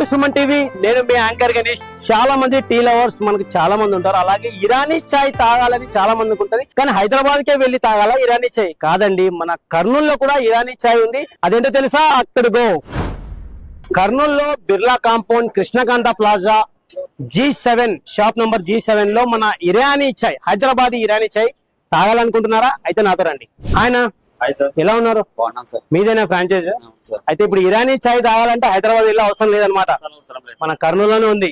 Suman TV, నేను మీ anchor Ganesh. చాలా మంది టీ లవర్స్ మనకు చాలా మంది ఉంటారు. అలాగే ఇరానీ చాయ్ తాగాలని చాలా మందికి ఉంటది. కానీ హైదరాబాద్ కే వెళ్లి తాగాల ఇరానీ చాయ్ కాదండి, మన కర్నూలులో కూడా ఇరానీ చాయ్ ఉంది. అదేంటో తెలుసా? అక్కడ గో. కర్నూలులో Birla compound, Krishnakanta plaza, G7 shop number G7 లో మన ఇరానీ చాయ్, హైదరాబాద్ ఇరానీ చాయ్ తాగాలనుకుంటున్నారా? అయితే నాతో రండి. ఆయన ఎలా ఉన్నారు? మీదేనా ఫ్రాంచైజ్? అయితే ఇప్పుడు ఇరానీ చాయ్ తాగాలంటే హైదరాబాద్ వెళ్ళే అవసరం లేదనమాట, మన కర్నూలులోనే ఉంది.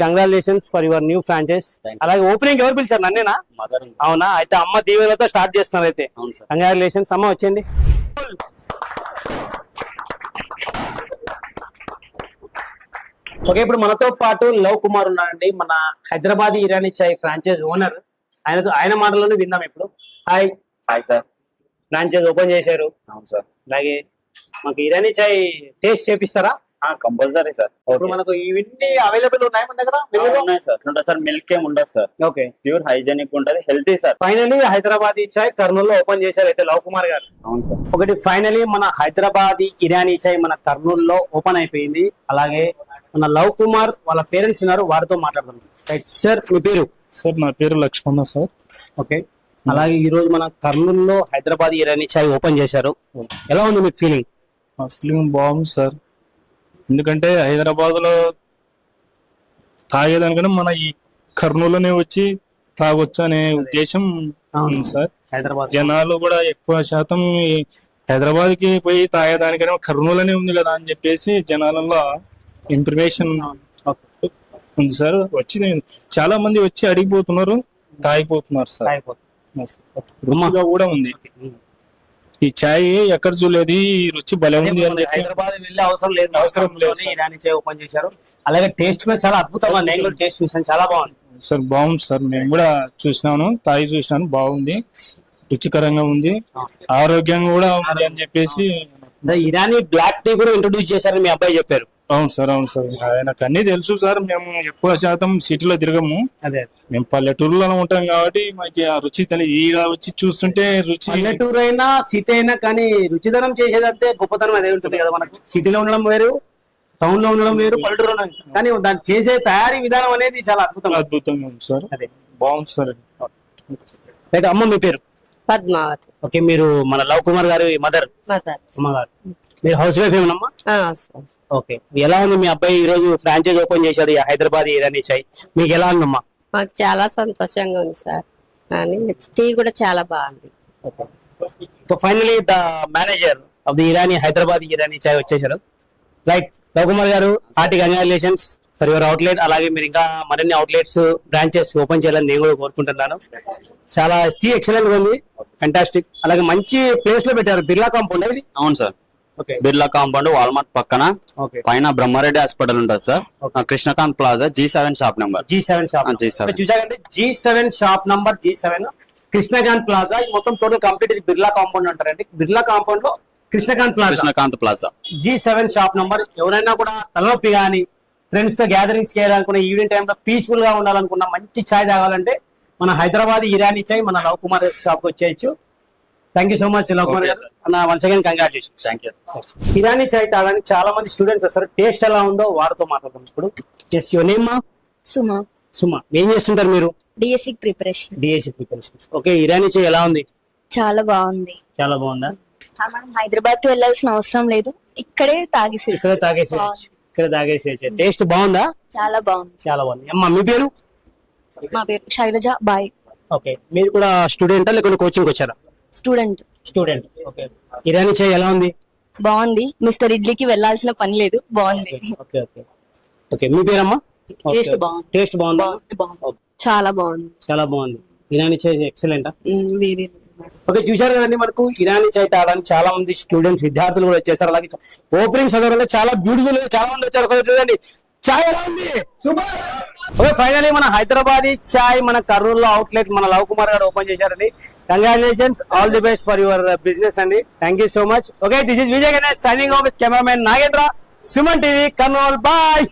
Congratulations for your new franchise. అలాగే ఓపెనింగ్ ఎవరు పిలిచారు? నన్నేనా? అవునా? అయితే అమ్మ దీవెనతో స్టార్ట్ చేస్తున్నారు. అయితే కంగ్రాచులేషన్స్ అమ్మ, వచ్చేయండి. ఓకే, ఇప్పుడు మనతో పాటు లవ్ కుమార్ ఉన్నారండి, మన హైదరాబాద్ ఇరానీ చాయ్ ఫ్రాంచైజ్ ఓనర్. ఆయన మాటల్లోనే విన్నాం ఇప్పుడు. Hi. Hi sir. Franchise open చేశారు. అవును సార్. అలాగే మాకు ఇరానీ చాయ్ టేస్ట్ చేపిస్తారా? Compulsory sir. ఇప్పుడు మనకు ఇవన్నీ అవైలబుల్ ఉన్నాయి మన దగ్గర? ఉన్నాయి సార్. ఉంటుంది సార్. మిల్క్ ఏమి ఉండదు సార్. ఓకే, ప్యూర్ హైజెనిక్ ఉంటుంది, హెల్తీ సార్. ఫైనలీ హైదరాబాద్ చాయ్ కర్నూలు లో ఓపెన్ చేశారు అయితే లవ్ కుమార్ గారు. అవును సార్. ఒకటి ఫైనలీ మన హైదరాబాద్ ఇరానీ చాయ్ మన కర్నూలులో ఓపెన్ అయిపోయింది. అలాగే మన లవ్ కుమార్ వాళ్ళ పేరెంట్స్ ఉన్నారు, వారితో మాట్లాడుతున్నాం. రైట్ సార్, మీ పేరు? సార్ నా పేరు లక్ష్మణ సార్. ఓకే, అలాగే ఈ రోజు మన కర్నూలులో హైదరాబాద్ ఇరానీ చాయ్ ఓపెన్ చేశారు. ఎలా ఉంది మీకు ఫీలింగ్? మా ఫీలింగ్ బాగుంది సార్. ఎందుకంటే హైదరాబాద్ లో తాగేదానికన్నా మన ఈ కర్నూలులోనే వచ్చి తాగొచ్చు అనే ఉద్దేశం ఉంది సార్. హైదరాబాద్ జనాలు కూడా ఎక్కువ శాతం హైదరాబాద్ కి పోయి తాగేదానికన్నా కర్నూలులోనే ఉంది కదా అని చెప్పేసి జనాలలో ఇన్ఫర్మేషన్ ఉంది సార్. వచ్చి చాలా మంది వచ్చి అడిగిపోతున్నారు, తాగిపోతున్నారు సార్. రుచిగా కూడా ఉంది. ఈ చాయ్ ఎక్కడ చూడలేదు, ఈ రుచి భలే ఉంది అని చెప్పి హైదరాబాద్ వెళ్ళే అవసరం లేదు, ఇరానీ చాయ్ ఓపెన్ చేశారు. అలాగే టేస్ట్ కూడా చాలా అద్భుతంగా, నేను కూడా టేస్ట్ చూసాను, చాలా బాగుంది సార్. బాగుంది సార్, నేను కూడా చూసినాను, తాగి చూసినాను, బాగుంది, రుచికరంగా ఉంది, ఆరోగ్యంగా కూడా ఉంది అని చెప్పేసి. ఇరానీ బ్లాక్ టీ కూడా ఇంట్రొడ్యూస్ చేశారని మీ అబ్బాయి చెప్పారు. అవును సార్, అవును సార్. ఆయనకు అన్ని తెలుసు సార్. మేము ఎక్కువ శాతం సిటీలో తిరగము, మేము పల్లెటూరులో ఉంటాం కాబట్టి మాకు ఆ రుచి తెలియదు. ఈడ వచ్చి చూస్తుంటే రుచి, పల్లెటూరు అయినా సిటీ అయినా కానీ రుచిదనం చేసేదంటే గొప్పతనం అదే ఉంటుంది కదా. మనకు సిటీలో ఉండడం వేరు, టౌన్ లో ఉండడం వేరు, పల్లెటూరు కానీ దాన్ని చేసే తయారీ విధానం అనేది చాలా అద్భుతంగా ఉంది సార్. అదే బాగుంది సార్. అయితే అమ్మ, మీ పేరు? పద్మావతి. ఓకే, మీరు మన లవ్ కుమార్ గారి మదర్? అమ్మగారు. మీరు హౌస్ వైఫ్ ఏమన్నమ్మా? ఓకే, ఎలా ఉంది మీ అబ్బాయి ఈ రోజు ఫ్రాంచైజ్ ఓపెన్ చేశాడు హైదరాబాద్ ఇరానీ చాయ్, మీకు ఎలా ఉందమ్మా? మాకు చాలా సంతోషంగా ఉంది సార్, కానీ టీ కూడా చాలా బాగుంది. Finally the manager of the Irani Hyderabad Irani chai వచ్చేసారు. రైట్, రవి కుమార్ గారు, hearty congratulations for your outlet. అలాగే మీరు ఇంకా మరిన్ని అవుట్లెట్స్, బ్రాంచెస్ ఓపెన్ చేయాలని నేను కూడా కోరుకుంటున్నాను. చాలా టీ ఎక్సలెంట్ గా ఉంది, ఫెంటాస్టిక్. అలాగే మంచి ప్లేస్ లో పెట్టారు, బిర్లా కాంపౌండ్ ఇది. అవును సార్. బిర్లా కాంపౌండ్, వాల్మార్ట్ పక్కన, పైన బ్రహ్మారెడ్డి హాస్పిటల్ ఉంటుంది sir. Krishnakanth plaza, G7 shop number. G7 shop చూసారంటే G7 shop number G7 Krishnakanth plaza. మొత్తం టోటల్ కంప్లీట్ ఇది బిర్లా కాంపౌండ్ అంటారండి. బిర్లా కాంపౌండ్ లో Krishnakanth plaza G7 shop number. ఎవరైనా కూడా తలనొప్పి కానీ, ఫ్రెండ్స్ తో గ్యాదరింగ్స్ చేయాలనుకున్న, ఈవినింగ్ టైమ్ లో పీస్ఫుల్ గా ఉండాలనుకున్న, మంచి ఛాయ్ తాగాలంటే మన హైదరాబాద్ ఇరానీ చాయ్ మన లవ్ కుమార్ షాప్ కి వచ్చేయచ్చు. Thank you so much Lav Kumar గారు. Once again congratulations. Irani chai తాగడానికి చాలా మంది స్టూడెంట్స్ వస్తారు. టేస్ట్ ఎలా ఉందో వారితో మాట్లాడతాం ఇప్పుడు. Yes, your name? Suma. Suma, ఏం చేస్తుంటారు మీరు? DSC preparation. Okay, Irani chai ఎలా ఉంది? చాలా బాగుంది. చాలా బాగుందా? మనం హైదరాబాద్ కి వెళ్ళాల్సిన అవసరం లేదు, ఇక్కడే తాగేసి. టేస్ట్ బాగుందా? చాలా బాగుంది. అమ్మా, మీ పేరు? మా పేరు శైలజ బాయ్. ఓకే, మీరు కూడా స్టూడెంటా లేకుంటే కోచింగ్ వచ్చారా? స్టూడెంట్. ఓకే, ఇరానీ చాయ్ ఎలా ఉంది? బాగుంది. మిస్టర్ ఇడ్లీకి వెళ్ళాల్సిన పని లేదు, బాగుంది. ఓకే, మీ పేరమ్మా? టేస్ట్ బాగుంది. చాలా బాగుంది. ఇరానీ చాయ్ ఎక్సలెంట్. ఓకే, చూశారు కదండి, మనకు ఇరానీ చాయ్ తాగడానికి చాలా మంది స్టూడెంట్స్, విద్యార్థులు కూడా వచ్చేసారు. అలాగే ఓపెనింగ్ చదవడంలో చాలా బ్యూటిఫుల్ గా చాలా మంది వచ్చారు. చూడండి చాయ్ ఎలా ఉంది, సూపర్. ఓకే, ఫైనలీ మన హైదరాబాద్ చాయ్ మన కర్నూలులో అవుట్లెట్ మన లవ్ కుమార్ గారు ఓపెన్ చేశారండి. Congratulations, all the best for your business అండి. Thank you so much. Okay, this is Vijay Ganesh signing off with cameraman Nagendra, Suman TV, Kurnool. Bye.